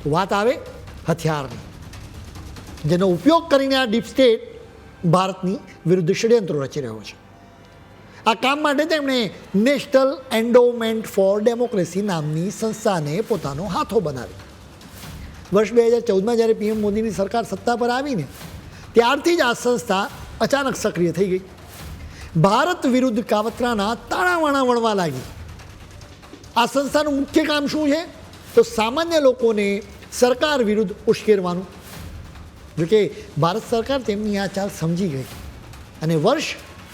તો વાત આવે હથિયારની, જેનો ઉપયોગ કરીને આ ડીપ સ્ટેટ ભારતની વિરુદ્ધ ષડયંત્રો રચી રહ્યો છે. આ કામ માટે તેમણે નેશનલ એન્ડોમેન્ટ ફોર ડેમોક્રેસી નામની સંસ્થાને પોતાનો હાથો બનાવી. વર્ષ 2014માં જ્યારે પીએમ મોદીની સરકાર સત્તા પર આવીને ત્યારથી જ આ સંસ્થા અચાનક સક્રિય થઈ ગઈ. ભારત વિરુદ્ધ કાવતરાના તાણાવાણા વળવા લાગી. આ સંસ્થાનું મુખ્ય કામ શું છે? તો સામાન્ય લોકોને સરકાર વિરુદ્ધ ઉશ્કેરવાનું. જોકે ભારત સરકાર તેમની આ ચાલ સમજી ગઈ અને વર્ષ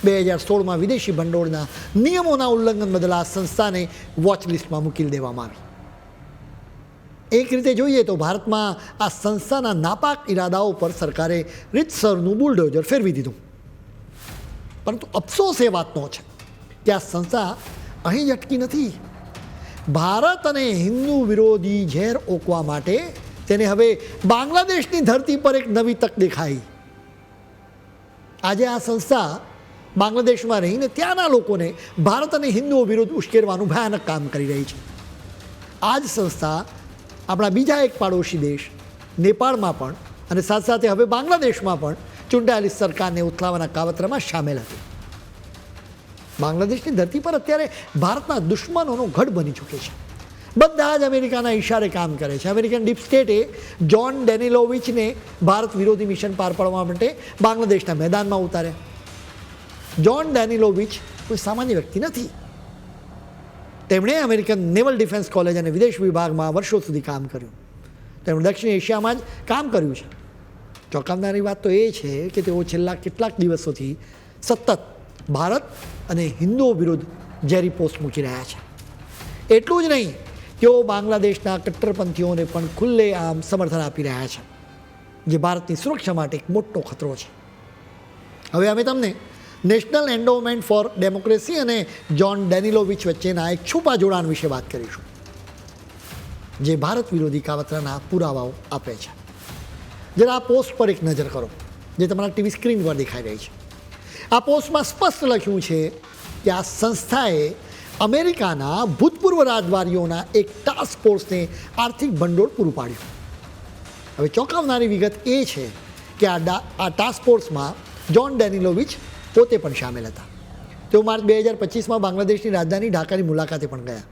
2016માં વિદેશી ભંડોળના નિયમોના ઉલ્લંઘન બદલ આ સંસ્થાને વોચ લિસ્ટમાં મૂકી દેવામાં આવી. એક રીતે જોઈએ તો ભારતમાં આ સંસ્થાના નાપાક ઇરાદાઓ પર સરકારે રીતસરનું બુલડોઝર ફેરવી દીધું. પરંતુ અફસોસ એ વાતનો છે કે આ સંસ્થા અહીં જ અટકી નથી. ભારત અને હિન્દુ વિરોધી ઝેર ઓકવા માટે તેને હવે બાંગ્લાદેશની ધરતી પર એક નવી તક દેખાઈ. આજે આ સંસ્થા બાંગ્લાદેશમાં રહીને ત્યાંના લોકોને ભારત અને હિન્દુઓ વિરુદ્ધ ઉશ્કેરવાનું ભયાનક કામ કરી રહી છે. આ જ સંસ્થા આપણા બીજા એક પાડોશી દેશ નેપાળમાં પણ અને સાથે સાથે હવે બાંગ્લાદેશમાં પણ ચૂંટાયેલી સરકારને ઉથલાવવાના કાવતરામાં સામેલ હતી. બાંગ્લાદેશની ધરતી પર અત્યારે ભારતના દુશ્મનોનો ગઢ બની ચૂકે છે. બધા જ અમેરિકાના ઇશારે કામ કરે છે. અમેરિકન ડીપ સ્ટેટે જ્હોન ડેનિલોવિચને ભારત વિરોધી મિશન પાર પાડવા માટે બાંગ્લાદેશના મેદાનમાં ઉતાર્યા. જ્હોન ડેનિલોવિચ કોઈ સામાન્ય વ્યક્તિ નથી. તેમણે અમેરિકન નેવલ ડિફેન્સ કોલેજ અને વિદેશ વિભાગમાં વર્ષો સુધી કામ કર્યું. તેમણે દક્ષિણ એશિયામાં જ કામ કર્યું છે. ચોંકાવનારી વાત તો એ છે કે તેઓ છેલ્લા કેટલાક દિવસોથી સતત ભારત અને હિન્દુઓ વિરુદ્ધ ઝેરી પોસ્ટ મૂકી રહ્યા છે. એટલું જ નહીં, તેઓ બાંગ્લાદેશના કટ્ટરપંથીઓને પણ ખુલ્લેઆમ સમર્થન આપી રહ્યા છે, જે ભારતની સુરક્ષા માટે એક મોટો ખતરો છે. હવે અમે તમને નેશનલ એન્ડોમેન્ટ ફોર ડેમોક્રેસી અને જ્હોન ડેનિલોવિચ વચ્ચેના એક છુપા જોડાણ વિશે વાત કરીશું, જે ભારત વિરોધી કાવતરાના પુરાવાઓ આપે છે. જરા આ પોસ્ટ પર એક નજર કરો, જે તમારા ટીવી સ્ક્રીન પર દેખાઈ રહી છે. આ પોસ્ટમાં સ્પષ્ટ લખ્યું છે કે આ સંસ્થાએ અમેરિકાના ભૂતપૂર્વ રાજદ્વારીઓના એક ટાસ્ક ફોર્સને આર્થિક ભંડોળ પૂરું પાડ્યું. હવે ચોંકાવનારી વિગત એ છે કે આ ટાસ્ક ફોર્સમાં જ્હોન ડેનિલોવિચ પોતે પણ સામેલ હતા. તેઓ માર્ચ 2025માં બાંગ્લાદેશની રાજધાની ઢાકાની મુલાકાતે પણ ગયા,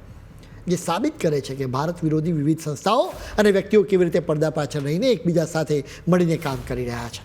જે સાબિત કરે છે કે ભારત વિરોધી વિવિધ સંસ્થાઓ અને વ્યક્તિઓ કેવી રીતે પડદા પાછળ રહીને એકબીજા સાથે મળીને કામ કરી રહ્યા છે.